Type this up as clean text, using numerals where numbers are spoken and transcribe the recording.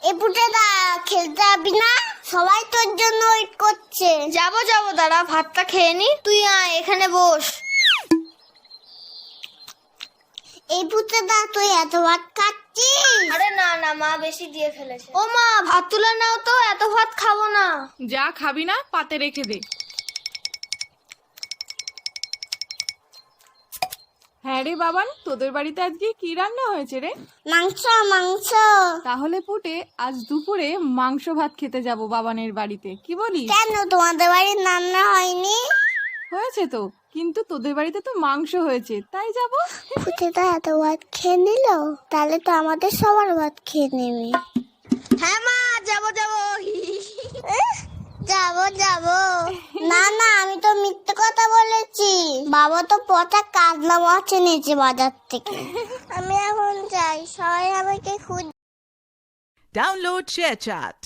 এই পুটেদা খেলতে যাবি না? সবাই তোর জন্য ওয়েট করছে। যাবো দাঁড়া, ভাতটা খেয়ে নি। তুই আয়, এখানে বস। এই পুটেদা তুই এত ভাত খাচ্ছিস? আরে না মা বেশি দিয়ে ফেলেছে। ও মা, ভাত তুলে নাও তো, এত ভাত খাবো না। যা খাবি না পাতে রেখে দে। হ্যাঁ রে বাবান, তোদের বাড়িতে আজকে কি রান্না হয়েছে রে? মাংস মাংস। তাহলে পুটে আজ দুপুরে মাংস ভাত খেতে যাব বাবানের বাড়িতে, কি বলিস? কেন তোমাদের বাড়ির রান্না হয়নি? হয়েছে তো, কিন্তু তোদের বাড়িতে তো মাংস হয়েছে, তাই যাব। পুটেদা এত ভাত খেয়ে নিল, তাহলে তো আমাদের সবার ভাত খেয়ে নেবে। হ্যাঁ মা, যাবো যাবো না না, আমি তো মিথ্যে কথা বলেছি। বাবা তো পচা কাজলা মাছ এনেছে বাজার থেকে। আমি এখন যাই, সবাই আমাকে খুঁজ। Download ShareChat.